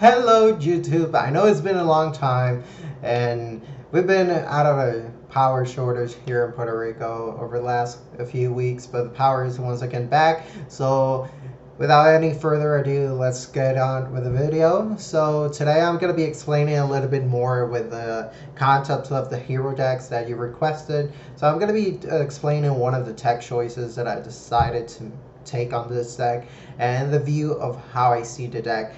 Hello, YouTube. I know it's been a long time, and we've been out of a power shortage here in Puerto Rico over the last few weeks, but the power is once again back. So, without any further ado, let's get on with the video. So, today I'm going to be explaining a little bit more with the concepts of the hero decks that you requested. So, I'm going to be explaining one of the tech choices that I decided to take on this deck and the view of how I see the deck.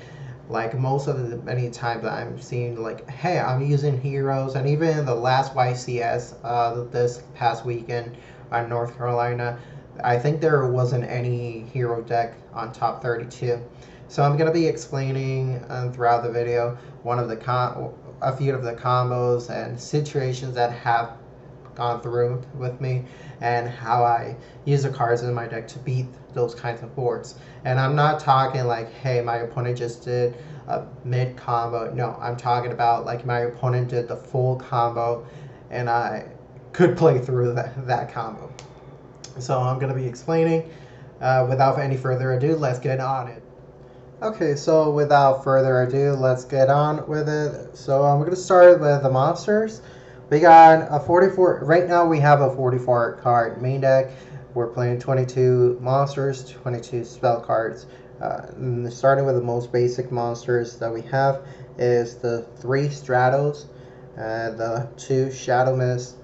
Like most of the many times I'm seeing like, hey, I'm using heroes, and even the last YCS this past weekend on North Carolina, I think there wasn't any hero deck on top 32. So I'm gonna be explaining throughout the video a few of the combos and situations that have gone through with me, and how I use the cards in my deck to beat those kinds of boards. And I'm not talking like, hey, my opponent just did a mid combo. No, I'm talking about like my opponent did the full combo and I could play through that combo. So I'm going to be explaining. Without any further ado, let's get on it. Okay, so without further ado, let's get on with it. So I'm going to start with the monsters. We got a 44. Right now we have a 44 card main deck. We're playing 22 monsters, 22 spell cards. Starting with the most basic monsters that we have is the 3 Stratos, the 2 Shadow Mist,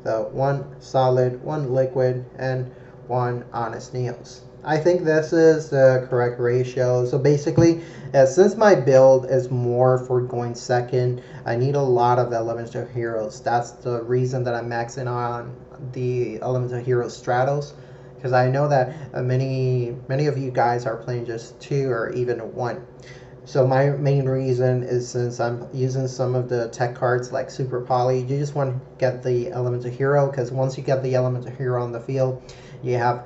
the 1 Solid, 1 Liquid, and 1 Honest Neos. I think this is the correct ratio. So basically, since my build is more for going second, I need a lot of elemental heroes. That's the reason that I'm maxing on the elemental heroes Stratos, because I know that many of you guys are playing just 2 or even 1. So my main reason is, since I'm using some of the tech cards like Super Poly, you just want to get the elemental hero, because once you get the elemental hero on the field, you have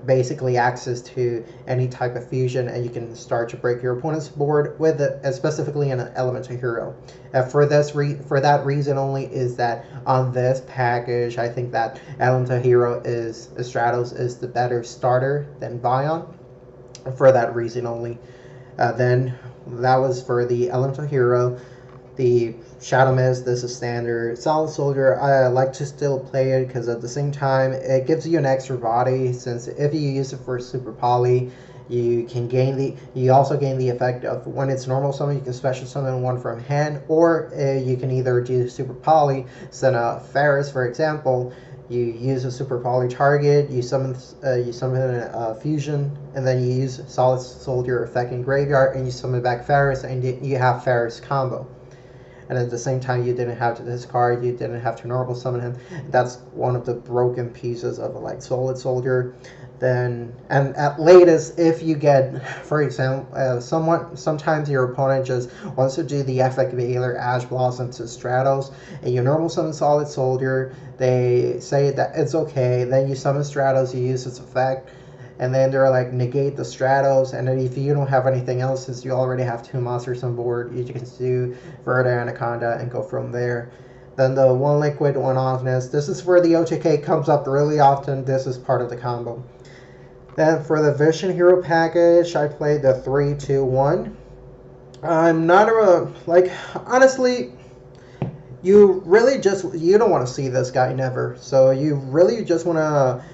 basically access to any type of fusion, and you can start to break your opponent's board with it, specifically an elemental hero. For that reason only, is that on this package, I think that elemental hero is Stratos is the better starter than Vion. For that reason only. Then that was for the elemental hero. The Shadow Mist, this is standard. Solid Soldier, I like to still play it because at the same time it gives you an extra body, since if you use it for Super Poly, you also gain the effect of, when it's normal summon, you can special summon one from hand, or you can either do Super Poly, send a Ferris, for example. You use a Super Poly target, you summon a fusion, and then you use Solid Soldier effect in graveyard, and you summon back Ferris, and you have Ferris combo. And at the same time, you didn't have to discard, you didn't have to normal summon him. That's one of the broken pieces of like Solid Soldier. Then, and at latest, if you get, for example, sometimes your opponent just wants to do the effect of either Ash Blossom to Stratos, and you normal summon Solid Soldier, they say that it's okay, then you summon Stratos, you use its effect, and then they're like, negate the Stratos, and then if you don't have anything else, since you already have 2 monsters on board, you can do Verda Anaconda and go from there. Then the 1 Liquid, 1 Honest, this is where the OTK comes up really often. This is part of the combo. Then for the Vision Hero package, I played the 3-2-1. I'm not honestly, you don't want to see this guy never. So you really just want to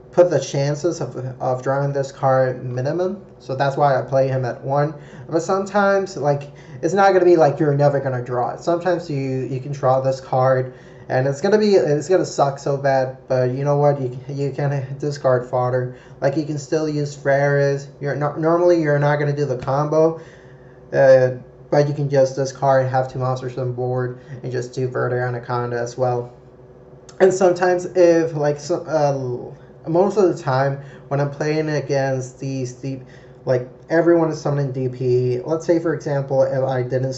put the chances of drawing this card minimum. So that's why I play him at 1. But sometimes, like, it's not going to be like you're never going to draw it. Sometimes you can draw this card, and it's gonna suck so bad, but you know what, you can discard fodder. Like, you can still use Ferris. Normally you're not gonna do the combo, but you can just discard, have 2 monsters on board, and just do Verda Anaconda as well. And sometimes, if like most of the time when I'm playing against these like, everyone is summoning DP. Let's say, for example, if I didn't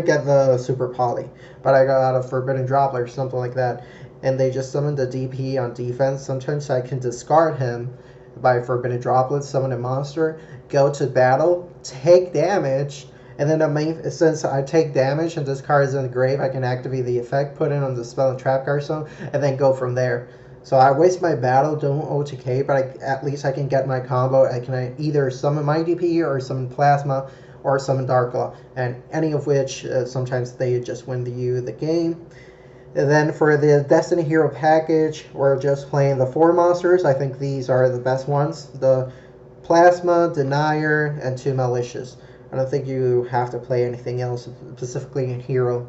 get the Super Poly, but I got a Forbidden Droplet or something like that, and they just summoned the DP on defense. Sometimes I can discard him by Forbidden Droplet, summon a monster, go to battle, take damage, and then since I take damage and this card is in the grave, I can activate the effect, put it on the spell and trap card zone, and then go from there. So I waste my battle doing OTK, but at least I can get my combo. I can either summon my DP or summon Plasma, or summon Dark Law, and any of which sometimes they just win the game. And then for the Destiny Hero package, we're just playing the 4 monsters. I think these are the best ones. The Plasma, Denier, and 2 Malicious. I don't think you have to play anything else, specifically in Hero.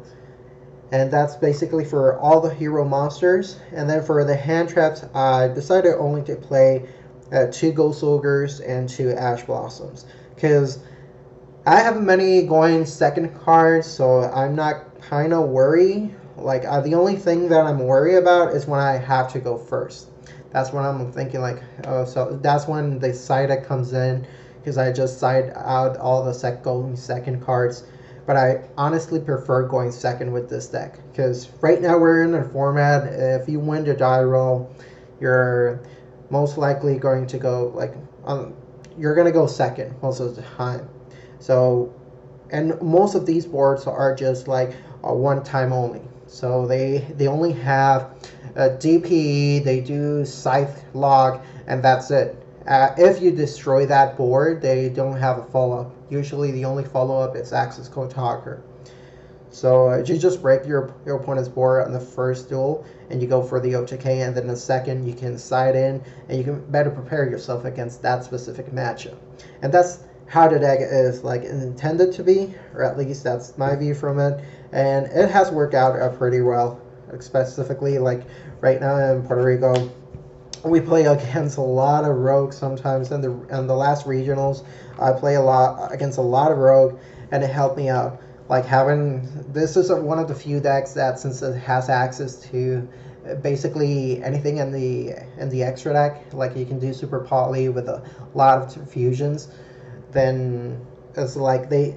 And that's basically for all the Hero monsters. And then for the hand traps, I decided only to play 2 Ghost Ogres and 2 Ash Blossoms. Because I have many going second cards, so I'm not kind of worried. Like, the only thing that I'm worried about is when I have to go first. That's when I'm thinking, like, oh, so that's when the side deck comes in, because I just side out all the going second cards. But I honestly prefer going second with this deck, because right now we're in a format, if you win the die roll, you're most likely going to go, like, you're going to go second most of the time. So, and most of these boards are just like a one time only. So they only have a DPE, they do Scythe Log, and that's it. If you destroy that board, they don't have a follow-up. Usually the only follow-up is Access Code Talker. So you just break your opponent's board on the first duel, and you go for the OTK, and then the second you can side in, and you can better prepare yourself against that specific matchup. And that's how the deck is like intended to be, or at least that's my view from it. And it has worked out pretty well, specifically like right now in Puerto Rico. We play against a lot of rogues sometimes. In the last regionals, I play a lot against a lot of rogue, and it helped me out. Like this is one of the few decks that, since it has access to basically anything in the extra deck, like you can do Super Poly with a lot of fusions, then it's like they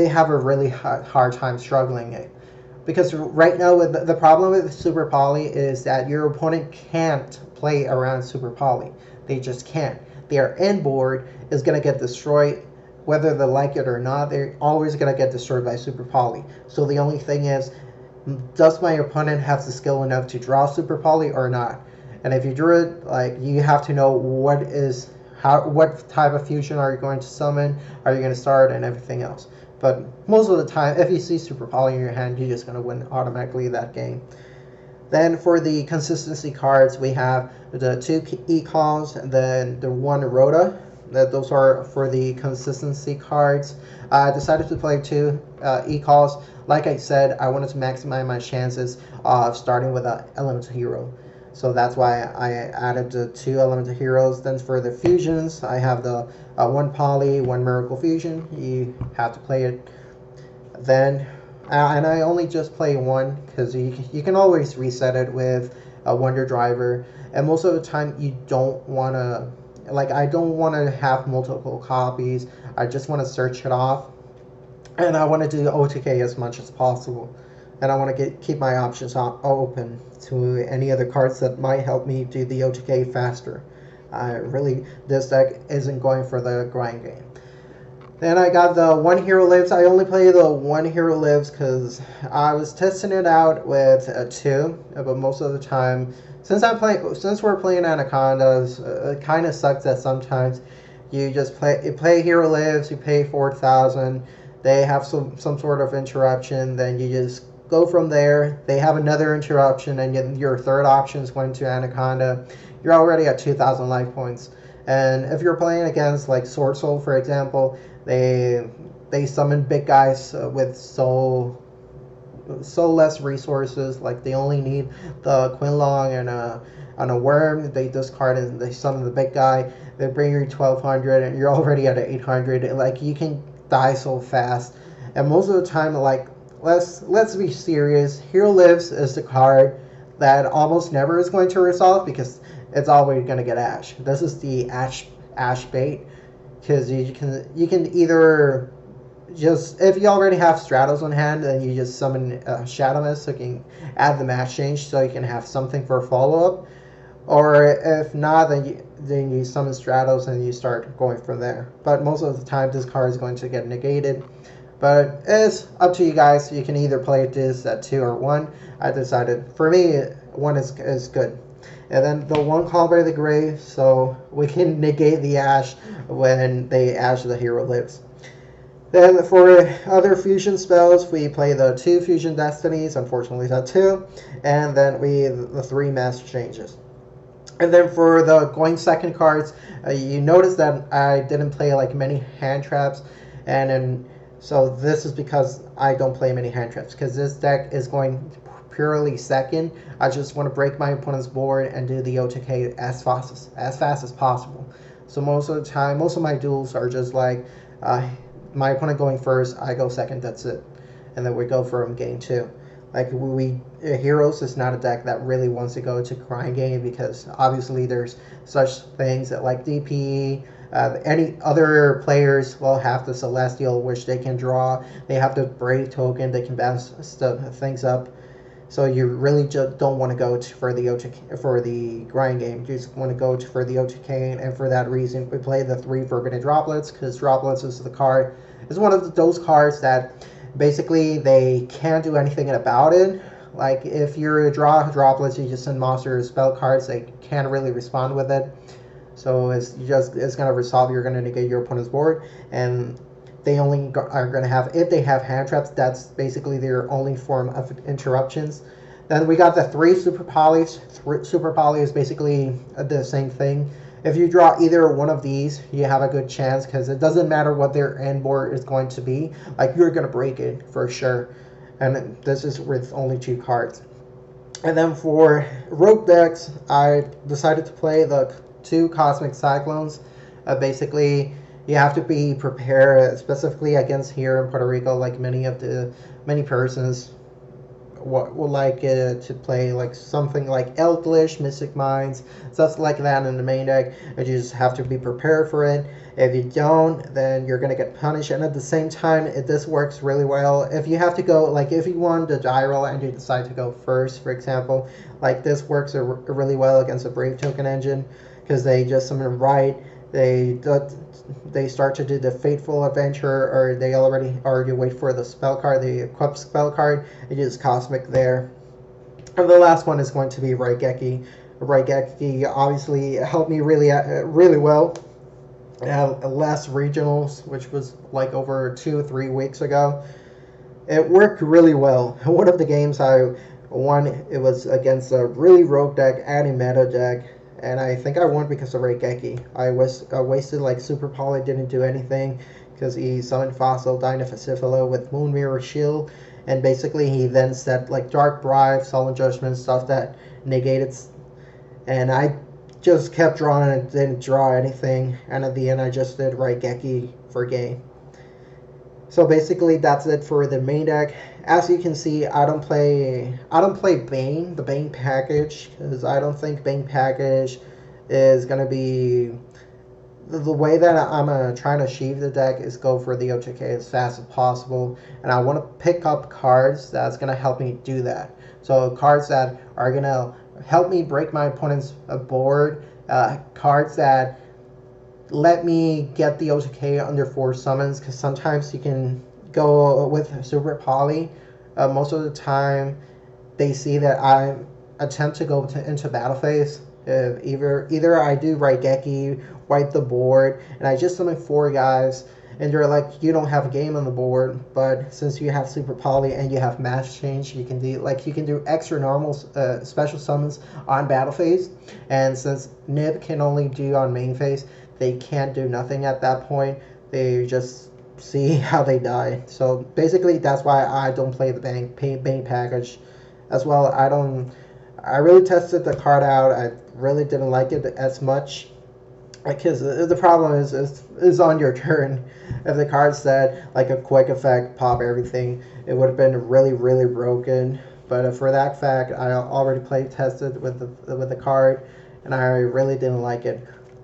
have a really hard time struggling it. Because right now, with the problem with Super Poly is that your opponent can't play around Super Poly. They just can't. Their end board is going to get destroyed, whether they like it or not. They're always going to get destroyed by Super Poly. So the only thing is, does my opponent have the skill enough to draw Super Poly or not? And if you drew it, like, you have to know what type of fusion are you going to summon, are you going to start, and everything else. But most of the time, if you see Super Poly in your hand, you're just going to win automatically that game. Then for the consistency cards, we have the 2 E-Calls and then the 1 Rhoda. Those are for the consistency cards. I decided to play 2 E-Calls. Like I said, I wanted to maximize my chances of starting with an Elemental Hero. So that's why I added the 2 Elemental Heroes. Then for the fusions, I have the 1 Poly, 1 Miracle Fusion. You have to play it. Then, and I only just play 1, because you can always reset it with a Wonder Driver. And most of the time, you don't want to, like, I don't want to have multiple copies. I just want to search it off. And I want to do OTK as much as possible. And I want to keep my options open to any other cards that might help me do the OTK faster. This deck isn't going for the grind game. Then I got the 1 Hero Lives. I only play the 1 Hero Lives because I was testing it out with 2, but most of the time, since we're playing Anacondas, it kind of sucks that sometimes you just play Hero Lives, you pay 4,000, they have some sort of interruption, then you just go from there. They have another interruption, and your third option is going to Anaconda. You're already at 2,000 life points. And if you're playing against like Sword Soul, for example, they summon big guys with so less resources. Like, they only need the Quinlong and a worm. They discard and they summon the big guy. They bring you 1,200, and you're already at 800. Like, you can die so fast. And most of the time, like, let's be serious. Hero Lives is the card that almost never is going to resolve, because it's always going to get Ash. This is the Ash bait, because you can either just, if you already have Stratos on hand, then you just summon Shadow Mist, so you can add the match change, so you can have something for follow-up. Or if not, then you summon Stratos and you start going from there. But most of the time, this card is going to get negated. But it's up to you guys. You can either play this at 2 or 1. I decided, for me, 1 is good. And then the 1 Call by the Grave, so we can negate the Ash when they Ash the Hero Lives. Then for other fusion spells, we play the 2 fusion destinies, unfortunately that 2, and then the 3 master changes. And then for the going second cards, you notice that I didn't play like many hand traps, and then so this is because I don't play many hand traps, because this deck is going purely second. I just want to break my opponent's board and do the OTK as fast as possible. So most of the time, most of my duels are just like my opponent going first, I go second, that's it, and then we go from game 2. Like Heroes is not a deck that really wants to go to grind game, because obviously there's such things that like DP. Any other players will have the Celestial, which they can draw. They have the Brave token, they can bounce things up. So you really just don't want to go for the grind game. You just want to go for the OTK, and for that reason, we play the 3 Forbidden Droplets, because Droplets is the card. It's one of those cards that basically they can't do anything about it. Like if you draw Droplets, you just send monster spell cards. They can't really respond with it. So it's gonna resolve. You're gonna negate your opponent's board, and they only are gonna have, if they have hand traps, that's basically their only form of interruptions. Then we got the 3 super polys. Super poly is basically the same thing. If you draw either one of these, you have a good chance, because it doesn't matter what their end board is going to be. Like, you're going to break it for sure. And this is with only 2 cards. And then for rogue decks, I decided to play the 2 Cosmic Cyclones. Basically, you have to be prepared, specifically against here in Puerto Rico, like many persons would like to play like something like Eldritch, Mystic Minds, stuff like that in the main deck. You just have to be prepared for it. If you don't, then you're gonna get punished. And at the same time, this works really well. If you have to go, like if you want the die roll and you decide to go first, for example, like this works really well against a Brave token engine, because they just summon right. They start to do the Fateful Adventure, or they already wait for the spell card, the equip spell card. It is Cosmic there. And the last one is going to be Raigeki. Raigeki obviously helped me really well. Last regionals, which was like over 2-3 weeks ago, it worked really well. One of the games I won, it was against a really rogue deck, anti-meta deck. And I think I won because of Raigeki. I wasted like Super Poly, didn't do anything, because he summoned Fossil, Dynaphocyphalo with Moon Mirror Shield, and basically he then set like Dark Bribe, Sullen Judgment, stuff that negated, and I just kept drawing and didn't draw anything, and at the end I just did Raigeki for game. So basically that's it for the main deck. As you can see, I don't play Bane, the Bane package, because I don't think Bane package is gonna be the way that I'm trying to achieve the deck is go for the OTK as fast as possible, and I want to pick up cards that's gonna help me do that. So cards that are gonna help me break my opponent's board, cards that let me get the OTK under 4 summons, because sometimes you can go with Super Poly. Most of the time, they see that I attempt to go into battle phase. Either I do Raigeki, wipe the board, and I just summon 4 guys, and they're like, you don't have a game on the board, but since you have Super Poly and you have Mass Change, you can do extra normal special summons on battle phase, and since Nib can only do on main phase, they can't do nothing at that point. They just see how they die. So basically that's why I don't play the Bane package as well. I really tested the card out. I really didn't like it as much, because the problem is on your turn. If the card said like a quick effect, pop everything, it would have been really broken. But for that fact, I already play tested with the card, and I really didn't like it.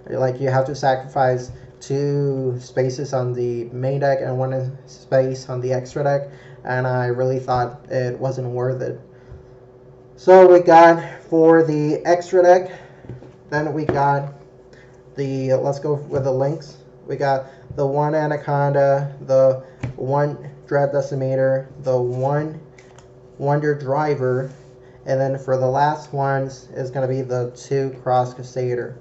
Like, you have to sacrifice 2 spaces on the main deck and 1 space on the extra deck, and I really thought it wasn't worth it. So we got for the extra deck, then we got the, let's go with the links. We got the 1 Anaconda, the 1 Dread Decimator, the 1 Wonder Driver, and then for the last ones is going to be the 2 Cross Crusader.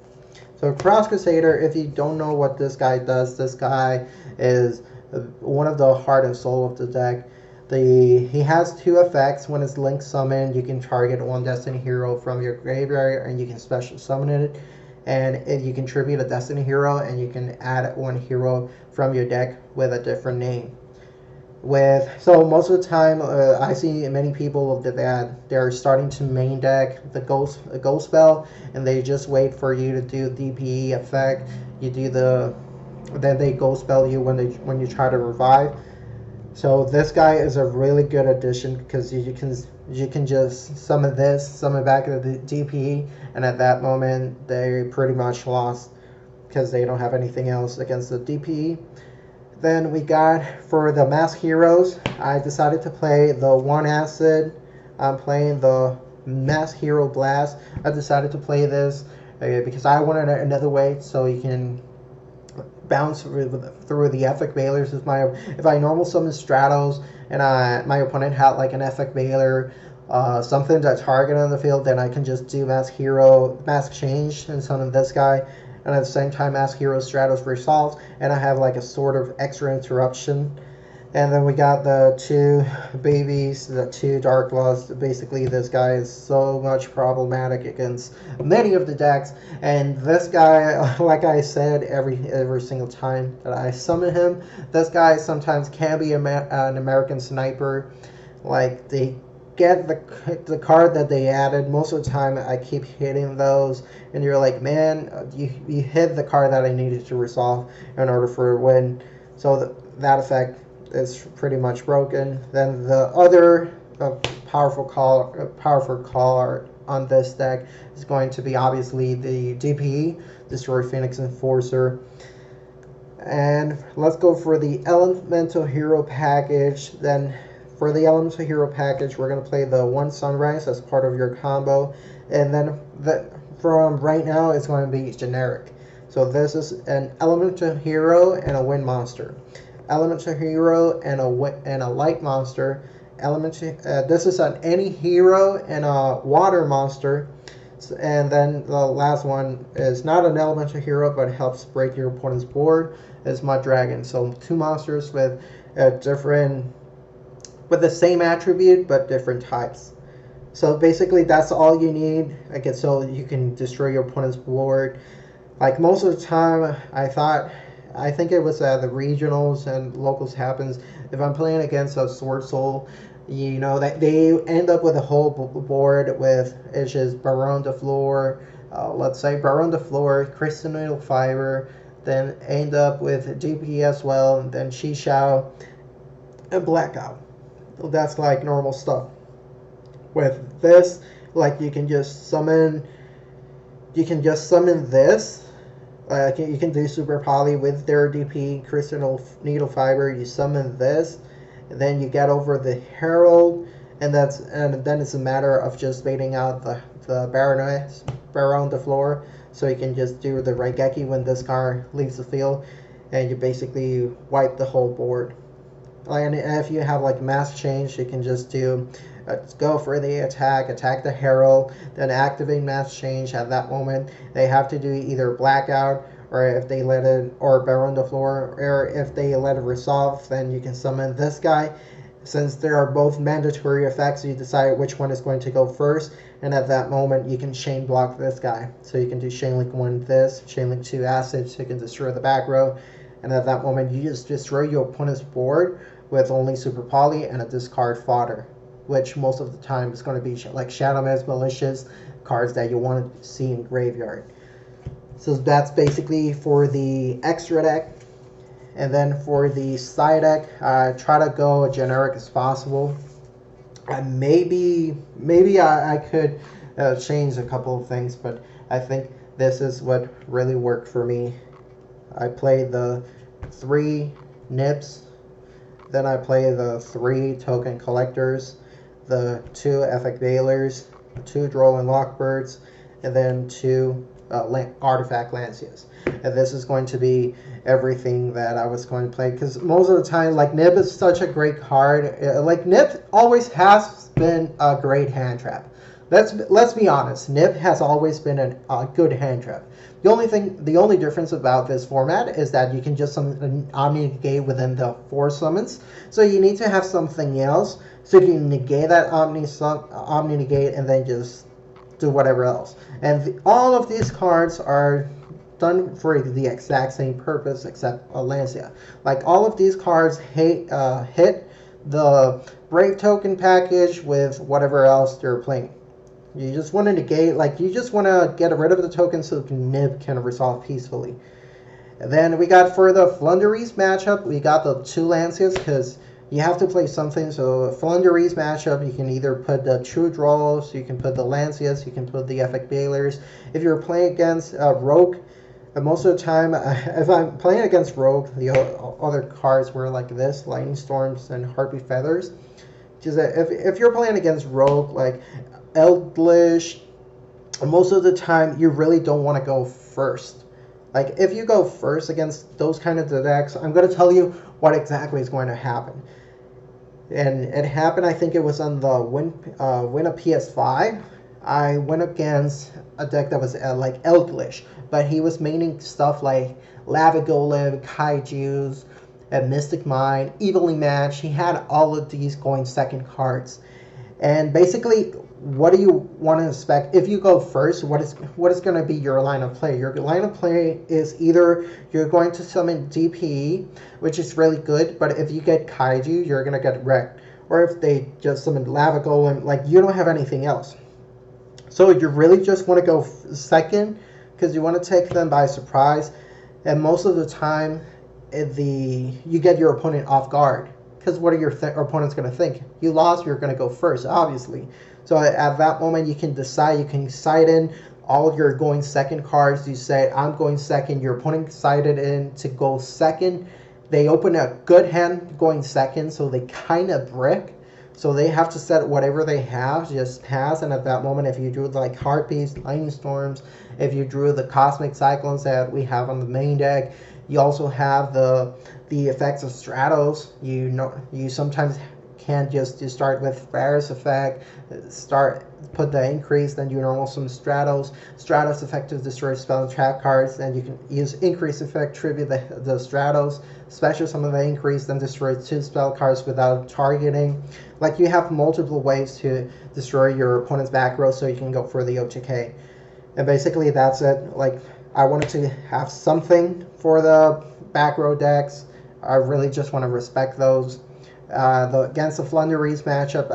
So Cross Crusader, if you don't know what this guy does, this guy is one of the heart and soul of the deck. He has two effects. When it's link summoned, you can target one Destiny hero from your graveyard and you can special summon it. And you can tribute a Destiny hero and you can add one hero from your deck with a different name. So most of the time, I see many people that they're starting to main deck the ghost spell, and they just wait for you to do DPE effect. You do then they ghost spell you when you try to revive. So this guy is a really good addition because you can just summon back the DPE, and at that moment they pretty much lost because they don't have anything else against the DPE. Then we got, for the mask heroes, I decided to play the 1 acid. I'm playing the mask hero blast. I decided to play this because I wanted another way so you can bounce through the Epic Bailers. If I normal summon Stratos and my opponent had like an Epic Bailer, something to target on the field, then I can just do mask change and summon this guy, and at the same time mask hero Stratos resolves, and I have like a sort of extra interruption. And then we got the 2 babies, the 2 Dark Laws. Basically, this guy is so much problematic against many of the decks. And this guy, like I said, every single time that I summon him, this guy sometimes can be an American Sniper. Like, they get the card that they added. Most of the time, I keep hitting those. And you're like, man, you hit the card that I needed to resolve in order for a win. So that effect is pretty much broken. Then the other powerful card on this deck is going to be obviously the DPE, Destroy Phoenix Enforcer. And let's go for the Elemental Hero package. Then for the Elemental Hero package, we're going to play the 1 Sunrise as part of your combo. And then from right now, it's going to be generic. So this is an Elemental Hero and a Wind Monster. Elemental Hero and a Light Monster. This is an any hero and a Water Monster. And then the last one is not an Elemental Hero, but helps break your opponent's board. Is Mud Dragon. So 2 monsters with the same attribute but different types. So basically, that's all you need. So you can destroy your opponent's board. Like most of the time, I think it was the regionals and locals happens. If I'm playing against a Sword Soul, you know that they end up with a whole board with it's just Baron de Fleur, let's say Baron de Fleur, Crystal Needle Fiber, then end up with DP as well, and then Chi Shao and Blackout. That's like normal stuff. With this, like you can just summon this. You can do Super Poly with their DP, Crystal Needle Fiber. You summon this, and then you get over the Herald, and then it's a matter of just baiting out the Baron de Fleur. So you can just do the Raigeki when this card leaves the field, and you basically wipe the whole board. And if you have like mass change, you can just do go for the attack the Herald, then activate mass change. At that moment, they have to do either Blackout, or if they let it, or Baron de Fleur, or if they let it resolve, then you can summon this guy. Since there are both mandatory effects, you decide which one is going to go first, and at that moment, you can chain block this guy. So you can do Chain Link 1 this, Chain Link 2 Acid, so you can destroy the back row, and at that moment, you just destroy your opponent's board with only Super Poly and a discard fodder, which most of the time is going to be like Shadow Man's Malicious, cards that you want to see in graveyard. So that's basically for the extra deck. And then for the side deck, try to go generic as possible. Maybe I could change a couple of things, but I think this is what really worked for me. I played the 3 Nips, then I play the 3 Token Collectors, the 2 Epic Bailers, 2 Droll and Lockbirds, and then 2 artifact Lancias. And this is going to be everything that I was going to play, because most of the time, like, Nib is such a great card. Like, Nib always has been a great hand trap. Let's be honest. Nib has always been a good hand trap. The only difference about this format is that you can just summon an Omni Negate within the 4 summons. So you need to have something else so you can negate that Omni Negate and then just do whatever else. And all of these cards are done for the exact same purpose except Lancia. Like, all of these cards hit the Brave token package with whatever else they're playing. You just want to negate, like, you just want to get rid of the token so Nib can resolve peacefully. And then we got, for the Flunderies matchup, we got the 2 Lancias, because you have to play something. So Flunderies matchup, you can either put the True Draws, you can put the Lancias, you can put the Effect Bailers. If you're playing against Rogue, most of the time, if I'm playing against Rogue, the other cards were like this, Lightning Storms and Heartbeat Feathers. Just if you're playing against Rogue, like Eldritch, most of the time you really don't want to go first. Like, if you go first against those kind of decks, I'm going to tell you what exactly is going to happen. And it happened, I think it was on the win a PS5. I went against a deck that was like Eldritch, but he was maining stuff like Lava Golem, Kaijus, Mystic Mind, Evenly Matched. He had all of these going second cards. And basically, what do you want to expect if you go first? What is going to be your line of play? Your line of play is either you're going to summon DPE, which is really good, but if you get Kaiju, you're going to get wrecked. Or if they just summon Lava Golem, like, you don't have anything else. So you really just want to go second, because you want to take them by surprise. And most of the time, you get your opponent off guard. Because what are your opponents going to think? You lost, you're going to go first, obviously. So at that moment, you can decide, you can side in all your going second cards. You say, I'm going second. Your opponent sided in to go second. They open a good hand going second, so they kind of brick. So they have to set whatever they have, just pass. And at that moment, if you drew like Heartbeats, Lightning Storms, if you drew the Cosmic Cyclones that we have on the main deck, you also have the effects of Stratos. You sometimes can't just start with Varus effect, put the increase, then you normal some Stratos. Stratos effect to destroy spell and trap cards, and you can use increase effect, tribute the Stratos, special summon the increase, then destroy 2 spell cards without targeting. Like, you have multiple ways to destroy your opponent's back row so you can go for the OTK. And basically that's it. Like, I wanted to have something for the back row decks. I really just want to respect those. Against the Flunderies matchup,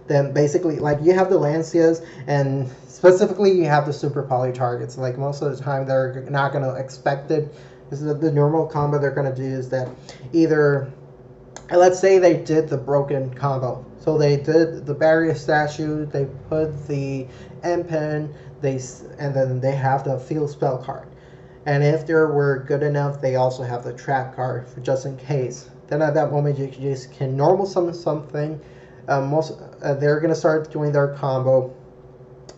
then basically, like, you have the Lancias, and specifically you have the Super Poly targets. Like, most of the time they're not going to expect it. This is the normal combo they're going to do is that either, let's say they did the broken combo. So they did the Barrier Statue, they put the M-Pen, and then they have the Field Spell card. And if they were good enough, they also have the Trap card for just in case. Then at that moment, you just can normal summon something. They're going to start doing their combo.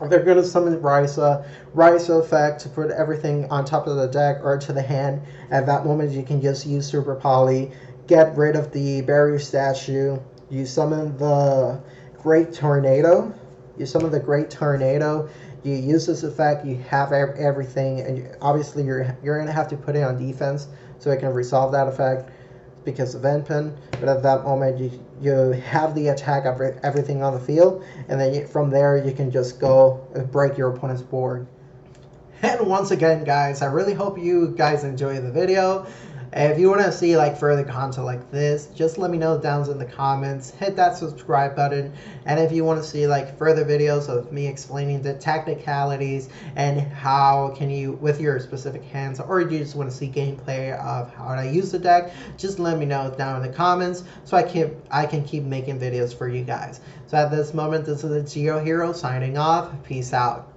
They're going to summon Risa effect to put everything on top of the deck or to the hand. At that moment, you can just use Super Poly, get rid of the Barrier Statue. You summon the Great Tornado. You use this effect, you have everything, and obviously you're going to have to put it on defense so it can resolve that effect because of Endpin. But at that moment, you have the attack of everything on the field, and then from there you can just go break your opponent's board. And once again, guys, I really hope you guys enjoyed the video. If you want to see like further content like this, just let me know down in the comments. Hit that subscribe button. And if you want to see like further videos of me explaining the technicalities and how can you with your specific hands, or you just want to see gameplay of how I use the deck, just let me know down in the comments so I can keep making videos for you guys. So at this moment, this is the Geo Hero signing off. Peace out.